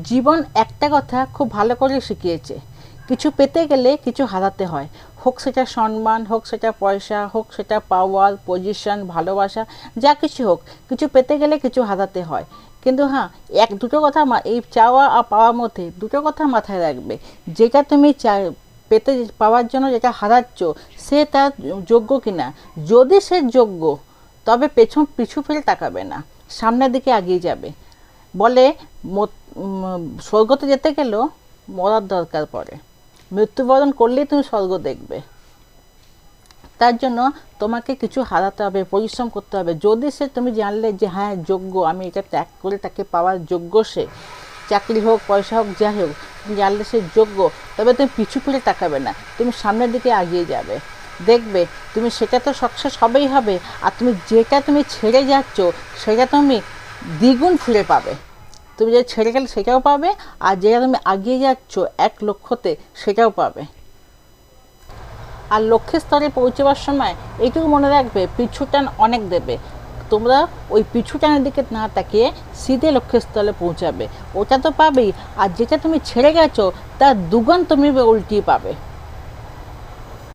জীবন একটা কথা খুব ভালো করে শিখিয়েছে, কিছু পেতে গেলে কিছু হারাতে হয়। হোক সেটা সম্মান, হোক সেটা পয়সা, হোক সেটা পাওয়ার, পজিশন, ভালোবাসা, যা কিছু হোক, কিছু পেতে গেলে কিছু হারাতে হয়। কিন্তু হ্যাঁ, দুটো কথা এই চাওয়া আর পাওয়ার মধ্যে দুটো কথা মাথায় রাখবে। যেটা তুমি পেতে পাওয়ার জন্য যেটা হারাচ্ছ, সে তার যোগ্য কিনা। যদি সে যোগ্য, তবে পিছু ফিরে তাকাবে না, সামনের দিকে এগিয়ে যাবে। বলে স্বর্গতে যেতে গেলেও মরার দরকার পড়ে, মৃত্যুবরণ করলেই তুমি স্বর্গ দেখবে। তার জন্য তোমাকে কিছু হারাতে হবে, পরিশ্রম করতে হবে। যদি সে তুমি জানলে যে হ্যাঁ যোগ্য, আমি এটা ত্যাগ করে তাকে পাওয়ার যোগ্য, সে চাকরি হোক, পয়সা হোক, যাই হোক, তুমি জানলে সে যোগ্য, তবে তুমি পিছু ফিরে তাকাবে না, তুমি সামনের দিকে এগিয়ে যাবে। দেখবে তুমি সেটা তো সাকসেস হবেই হবে, আর যেটা তুমি ছেড়ে যাচ্ছ সেটা তুমি দ্বিগুণ ফিরে পাবে। তুমি যে ছেড়ে গেলে সেটাও পাবে, আর যেটা তুমি এগিয়ে যাচ্ছ এক লক্ষ্যতে সেটাও পাবে। আর লক্ষ্যের স্তরে পৌঁছবার সময় এইটুকু মনে রাখবে, পিছু টান অনেক দেবে। তোমরা ওই পিছু টানের দিকে না তাকিয়ে সিধে লক্ষ্যের স্তরে পৌঁছাবে, ওটা তো পাবেই, আর যেটা তুমি ছেড়ে গেছো তার দুগুণ তুমি উল্টিয়ে পাবে।